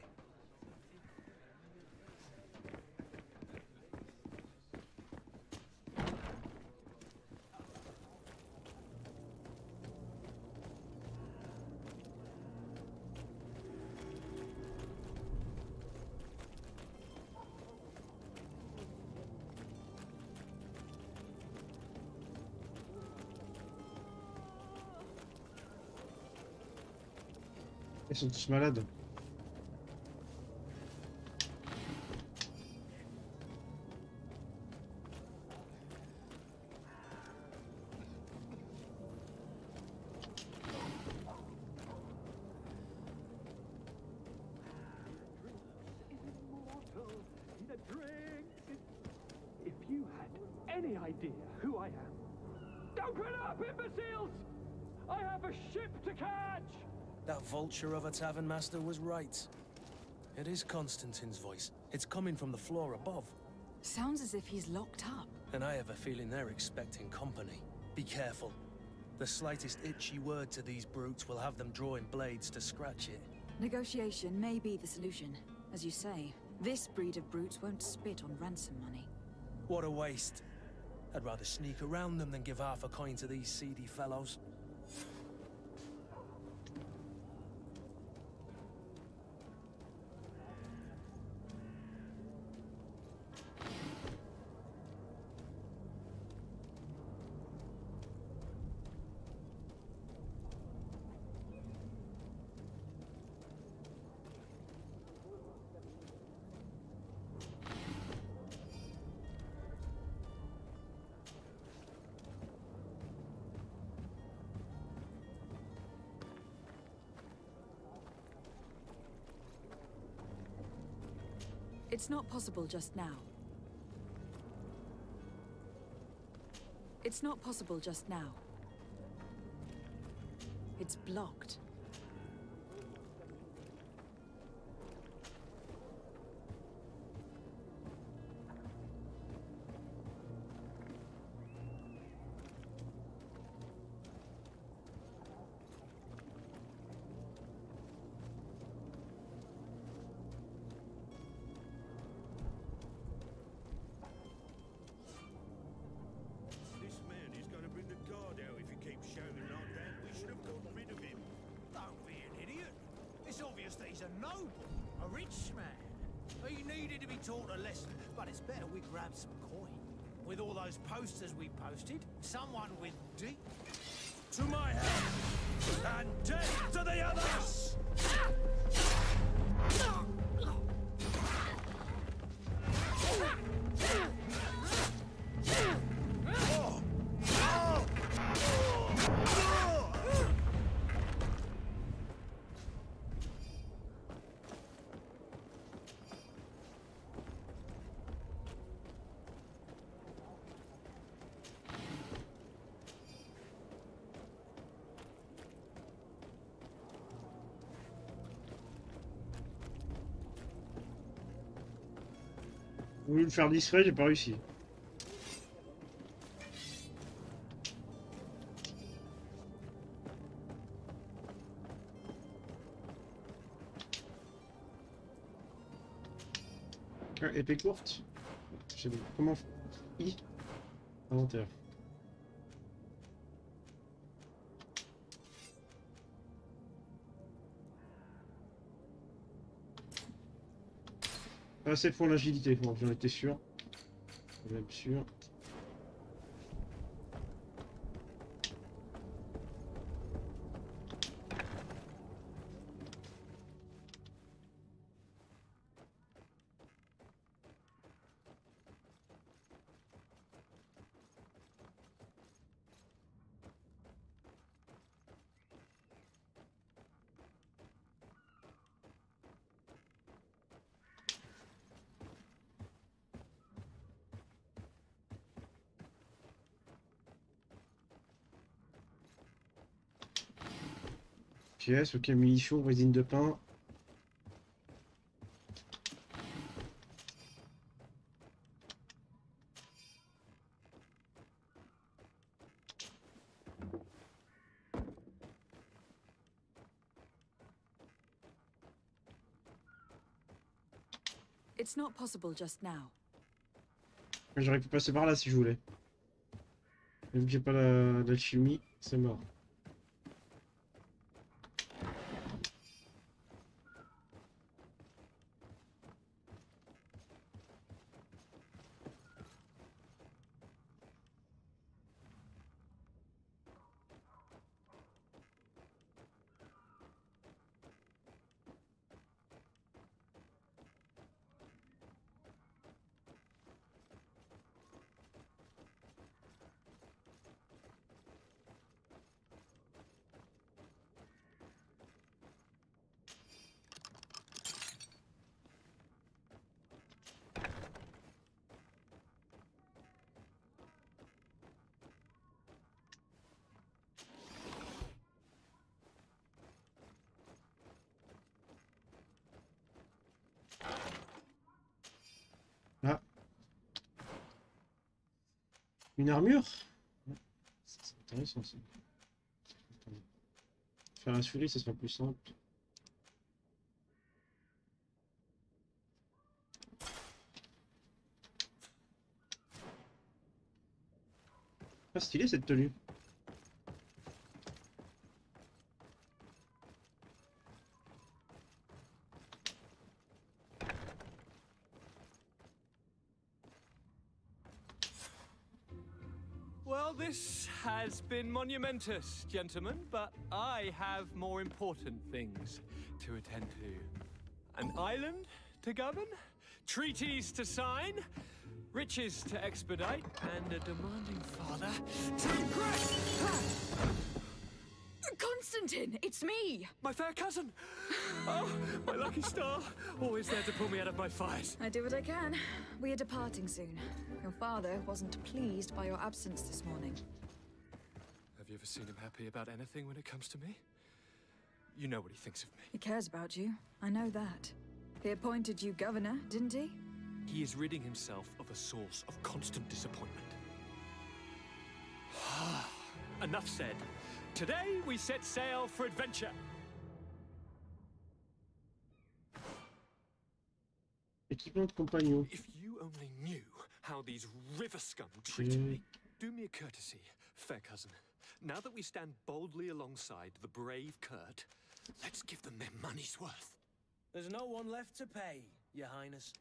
Ils sont tous malades. If you had any idea who I am. Open up, imbeciles! I have a ship to catch! That vulture of a tavern master was right. It is Constantine's voice. It's coming from the floor above. Sounds as if he's locked up. And I have a feeling they're expecting company. Be careful. The slightest itchy word to these brutes will have them drawing blades to scratch it. Negotiation may be the solution. As you say, this breed of brutes won't spit on ransom money. What a waste. I'd rather sneak around them than give half a coin to these seedy fellows. It's not possible just now. It's not possible just now. It's blocked. He's a noble, a rich man. He needed to be taught a lesson, but it's better we grab some coin. With all those posters we posted, someone with deep... To my house, and death to the others! J'ai voulu le faire discret, j'ai pas réussi. Ah, épée courte. J'ai dit, comment I inventaire. Assez pour l'agilité, bon, j'en étais sûr. Même sûr. Pièce, ok, munitions, résine de pain. It's not possible just now. J'aurais pu passer par là si je voulais. Même que j'ai pas l'alchimie, c'est mort. Ah. Une armure? C'est intéressant ça. Attendez. Faire un souris, ça sera plus simple. Pas stylé cette tenue. Well, this has been monumentous, gentlemen, but I have more important things to attend to. An island to govern, treaties to sign, riches to expedite, and a demanding father to impress! Constantine, it's me! My fair cousin! Oh, my lucky star! Always there to pull me out of my fight. I do what I can. We are departing soon. Your father wasn't pleased by your absence this morning. Have you ever seen him happy about anything when it comes to me? You know what he thinks of me. He cares about you. I know that. He appointed you governor, didn't he? He is ridding himself of a source of constant disappointment. Enough said. Today we set sail for adventure. Équipement de compagnon. If you only knew how these river scum treated me. Do me a courtesy, fair cousin. Now that we stand boldly alongside the brave Kurt, let's give them their money's worth. There's no one left to pay, Your Highness.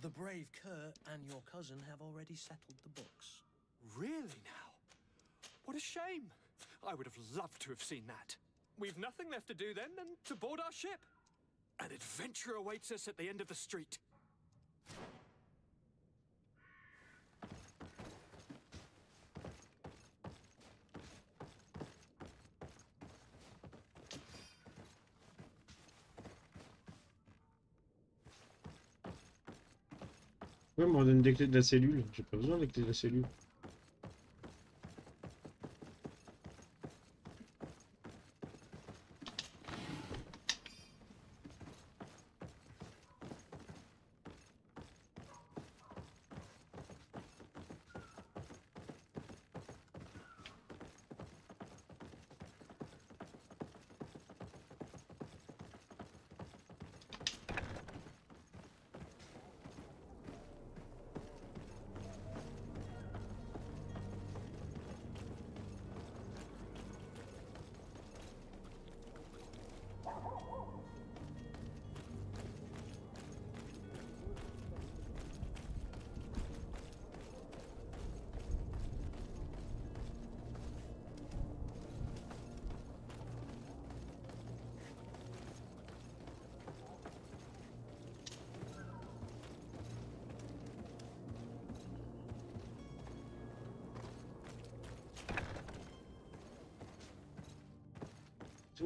The brave Kurt and your cousin have already settled the books. Really now? What a shame. I would have loved to have seen that. We've nothing left to do then than to board our ship. An adventure awaits us at the end of the street. Ouais, on me donne des clés de la cellule. J'ai pas besoin des clés de la cellule.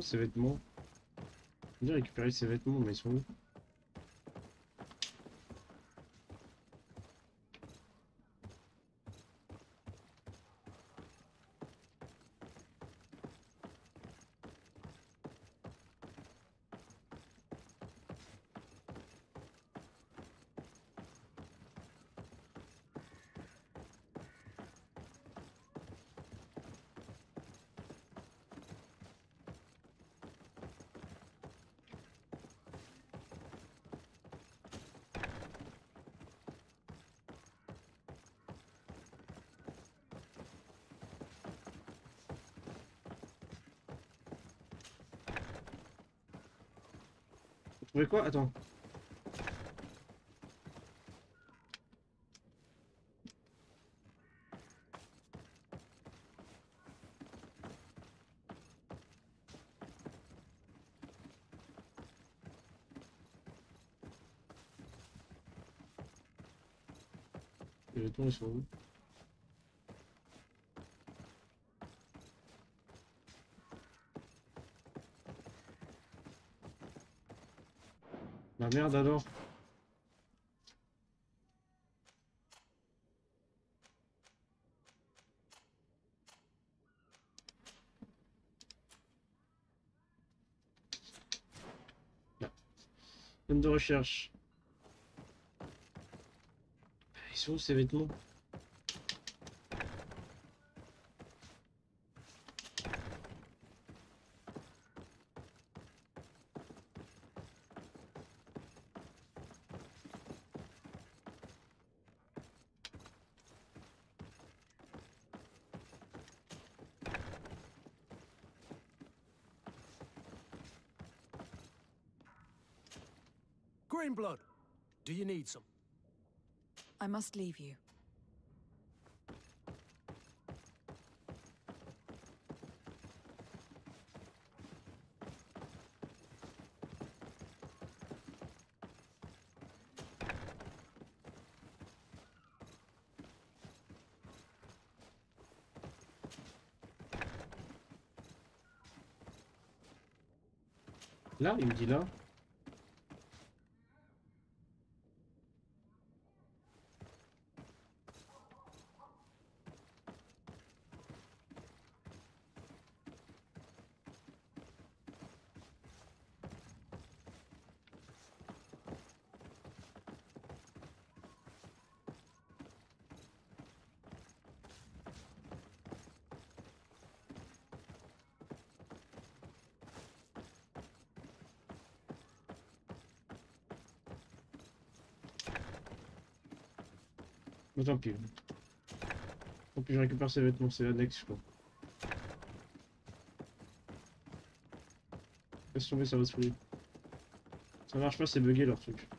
Ces vêtements. Je vais récupérer ces vêtements, mais ils sont où? trouvais quoi? Attends. Les vêtements ils sont où? La merde alors. Là. Zone de recherche. Ils sont où ces vêtements? Greenblood, do you need some? I must leave you. Là, il me dit là. Mais tant pis. Tant pis, je récupère ces vêtements, c'est l'annexe, je crois. Laisse tomber, ça va se fouiller. Ça marche pas, c'est bugué leur truc.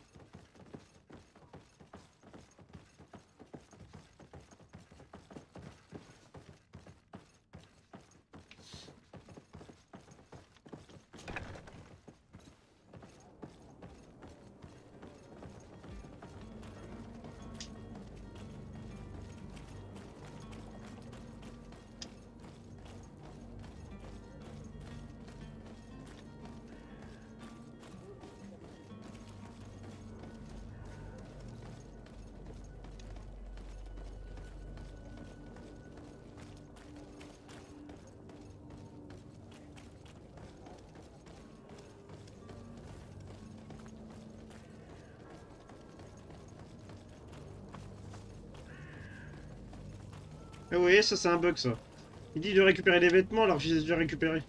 Ah vous voyez, ça c'est un bug ça. Il dit de récupérer les vêtements alors que je les ai déjà récupérés.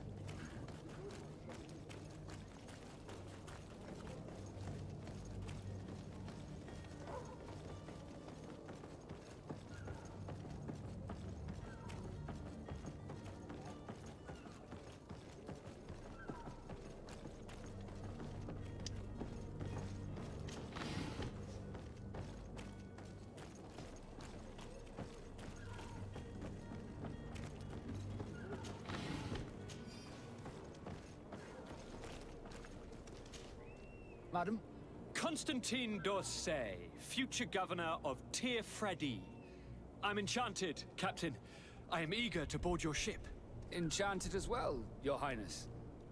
Madam? Constantine d'Orsay, future governor of Tir Freddy. I'm enchanted, Captain. I am eager to board your ship. Enchanted as well, Your Highness.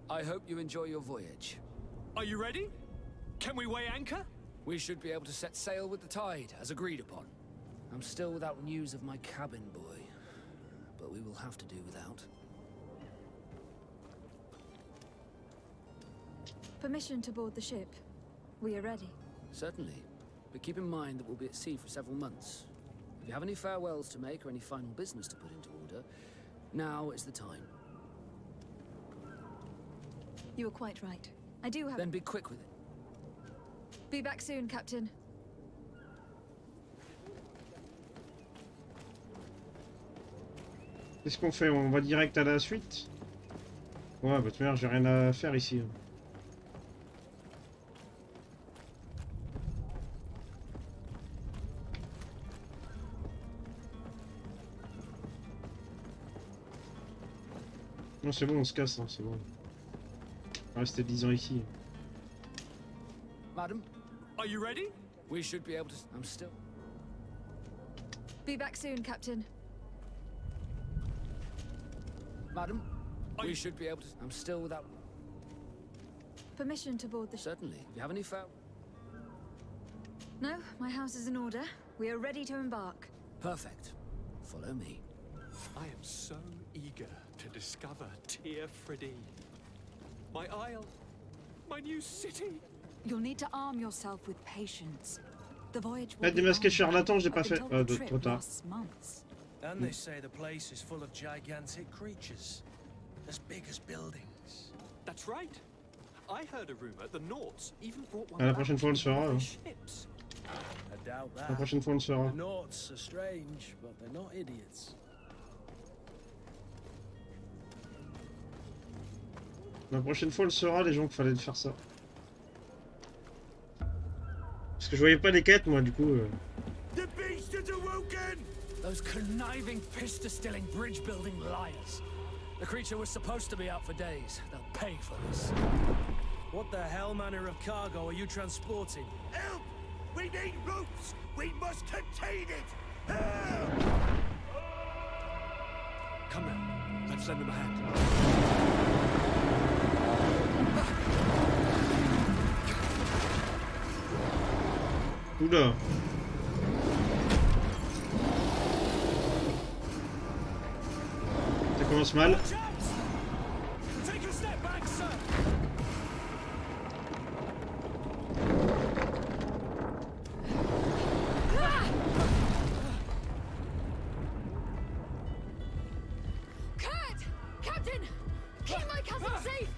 I hope you enjoy your voyage. Are you ready? Can we weigh anchor? We should be able to set sail with the tide, as agreed upon. I'm still without news of my cabin boy, but we will have to do without. Permission to board the ship. We are ready. Certainly, but keep in mind that we'll be at sea for several months. If you have any farewells to make or any final business to put into order, now is the time. You are quite right. I do have... Then be quick with it. Be back soon, Captain. Qu'est-ce qu'on fait? On va direct à la suite? Ouais, bah de toute manière, j'ai rien à faire ici. Non, c'est bon, on se casse, hein, c'est bon. On va rester 10 ans ici. Madam, Are you ready? we should be able to... I'm still... Be back soon, Captain. Madam, we should be able to... I'm still without... Permission to board the ship? Certainly. Do you have any foul... No, my house is in order. We are ready to embark. Perfect. Follow me. I am so eager to discover Tear Freddy. My isle, my new city. You'll need to arm yourself with patience. The voyage Ah, will be démasquer long. charlatan, j'ai pas I've been fait. told Ah, the trop trip tard. lasts months. And they say the place is full of gigantic creatures. As big as buildings. That's right. I heard a rumor the Nords even brought one Ah, la back prochaine fois, on le from saura. other Hein. ships. I doubt that. La prochaine fois, on le saura. The Norts are strange, but they're not idiots. La prochaine fois, on le saura, les gens, qu'il fallait faire ça. Parce que je voyais pas les quêtes, moi, du coup. The beast is awoken! Those conniving, pista-stilling, bridge-building liars. The creature was supposed to be out for days. They'll pay for this. What the hell manner of cargo are you transporting? Help! We need ropes! We must contain it! Help! Come now, let's lend them a hand. Oula. Ça commence mal. Take a step back, sir! Kurt! Captain! Keep my cousin safe!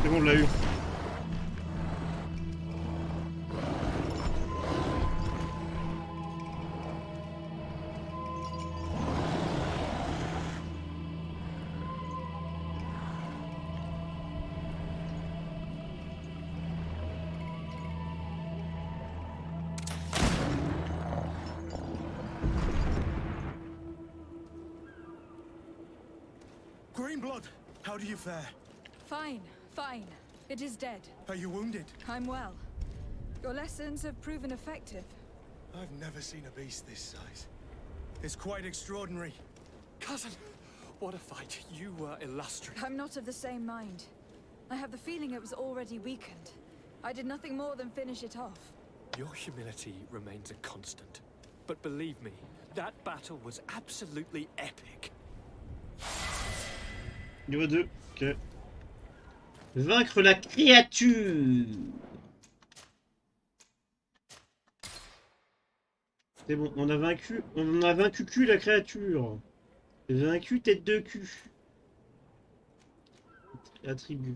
C'est bon, on l'a eu. Greenblood, how do you fare? Fine, fine. It is dead. Are you wounded? I'm well. Your lessons have proven effective. I've never seen a beast this size. It's quite extraordinary. Cousin, what a fight. You were illustrious. I'm not of the same mind. I have the feeling it was already weakened. I did nothing more than finish it off. Your humility remains a constant. But believe me, that battle was absolutely epic. Niveau 2, ok. Vaincre la créature. C'est bon, on a vaincu cul la créature. Vaincu tête de cul. Attribut.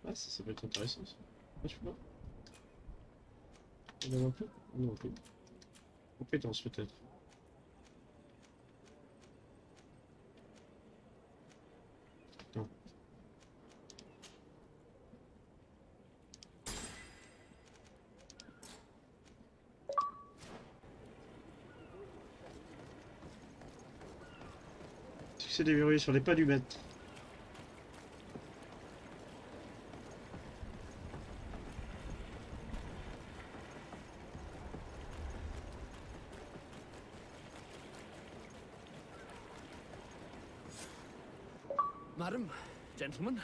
Ah, ça peut être intéressant ça. Ah, je sais pas. On a un peu. Non, ok. Compétence peut-être. Non. Succès déverrouillé sur les pas du maître. Madam, gentlemen.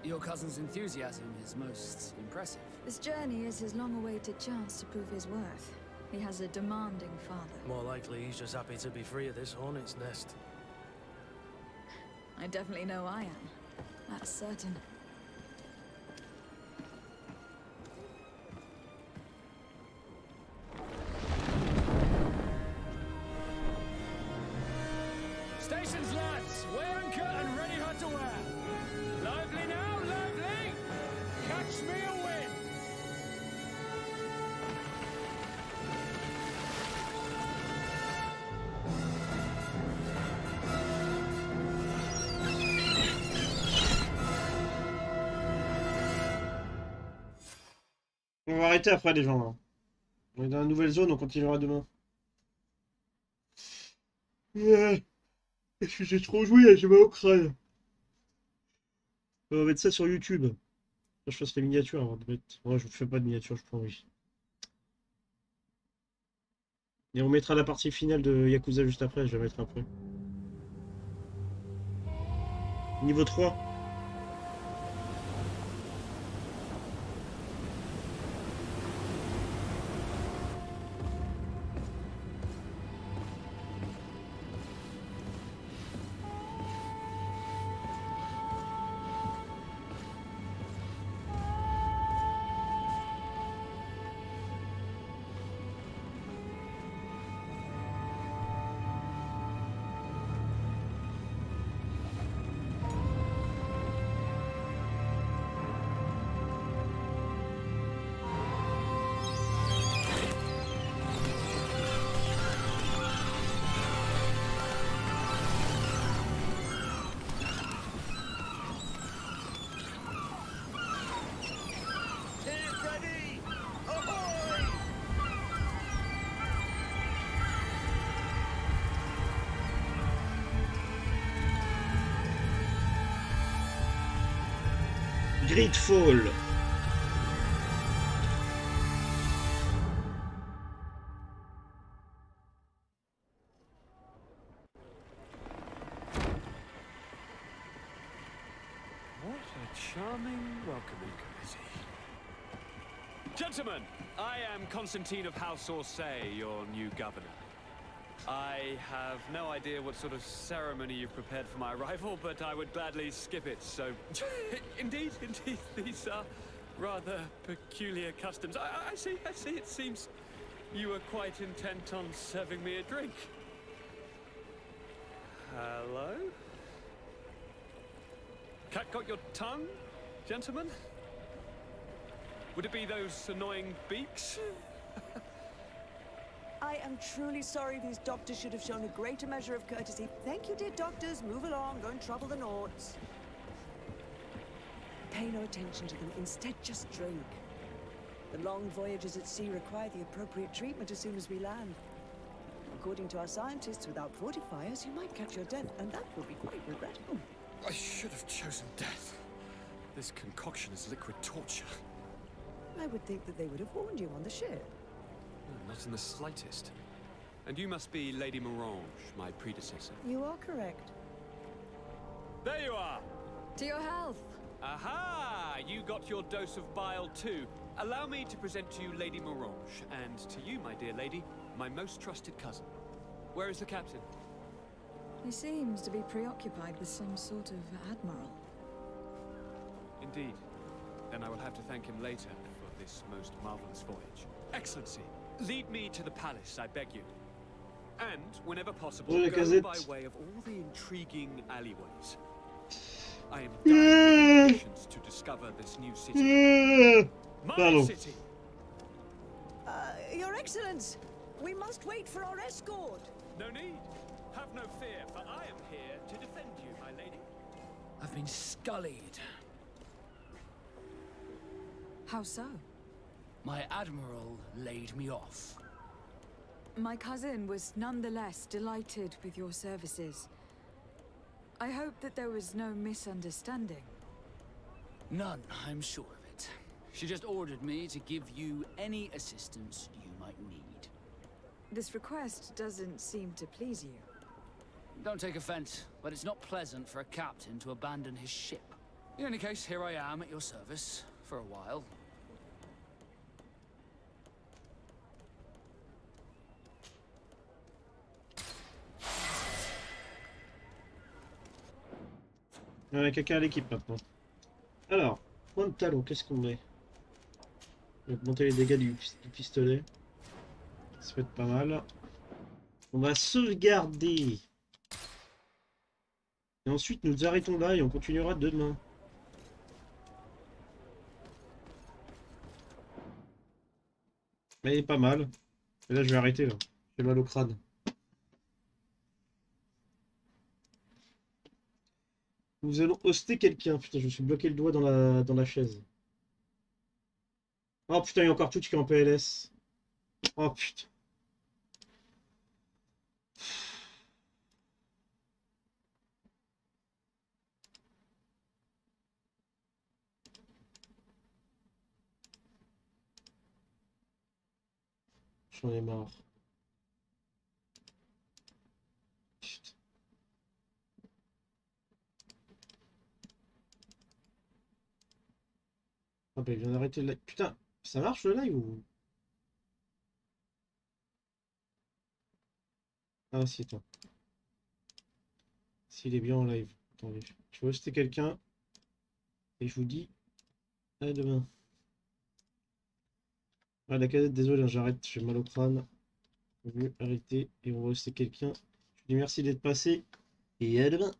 Your cousin's enthusiasm is most impressive. This journey is his long-awaited chance to prove his worth. He has a demanding father. More likely, he's just happy to be free of this hornet's nest. I definitely know I am. That's certain. Stations, lads! Weigh anchor and ready hard to wear. Lively now, lively! Catch me a wind! On va arrêter après les gens là. On est dans la nouvelle zone, on continuera demain. J'ai trop joué, j'ai mal au crâne. On va mettre ça sur YouTube. Je fasse les miniatures avant de mettre. Ouais, je fais pas de miniatures, je prends oui. Et on mettra la partie finale de Yakuza juste après, je la mettrai après. Niveau 3. GreedFall. What a charming welcoming committee. Gentlemen, I am Constantine of House Orsay, your new governor. I have no idea what sort of ceremony you've prepared for my arrival, but I would gladly skip it, so... Indeed, these are rather peculiar customs. I see, it seems you were quite intent on serving me a drink. Hello? Cat got your tongue, gentlemen? Would it be those annoying beaks? I am truly sorry these doctors should have shown a greater measure of courtesy. Thank you, dear doctors. Move along, don't trouble the Nords. Pay no attention to them. Instead, just drink. The long voyages at sea require the appropriate treatment as soon as we land. According to our scientists, without fortifiers, you might catch your death, and that would be quite regrettable. I should have chosen death. This concoction is liquid torture. I would think that they would have warned you on the ship. No, not in the slightest. And you must be Lady Morange, my predecessor. You are correct. There you are! To your health! Aha! You got your dose of bile too. Allow me to present to you Lady Morange, and to you, my dear lady, my most trusted cousin. Where is the captain? He seems to be preoccupied with some sort of admiral. Indeed. Then I will have to thank him later for this most marvelous voyage. Excellency, lead me to the palace, I beg you. And, whenever possible, go by way of all the intriguing alleyways. I am dying with patience to discover this new city. My city! Your Excellence, we must wait for our escort. No need. Have no fear, for I am here to defend you, my lady. I've been scullied. How so? My admiral laid me off. My cousin was nonetheless delighted with your services. I hope that there was no misunderstanding. None, I'm sure of it. She just ordered me to give you any assistance you might need. This request doesn't seem to please you. Don't take offense, but it's not pleasant for a captain to abandon his ship. In any case, here I am at your service, for a while. Il y a quelqu'un à l'équipe maintenant. Alors, point de talon, qu'est-ce qu'on met? On va augmenter les dégâts du pistolet. Ça peut être pas mal. On va sauvegarder. Et ensuite, nous arrêtons là et on continuera demain. Mais il est pas mal. Et là, je vais arrêter là. J'ai mal au crâne. Nous allons hoster quelqu'un. Putain, je me suis bloqué le doigt dans la chaise. Oh putain, il y a encore tout qui est en PLS. Oh putain. J'en ai marre. Putain. Ah bah il vient d'arrêter le live. Putain, ça marche le live ou... Ah si, attends. S'il est bien en live. Attendez. Je vais hoster quelqu'un. Et je vous dis à demain. Ah la cadette, désolé, hein, j'arrête, j'ai mal au crâne. Je vais arrêter et on va hoster quelqu'un. Je vous dis merci d'être passé et à demain.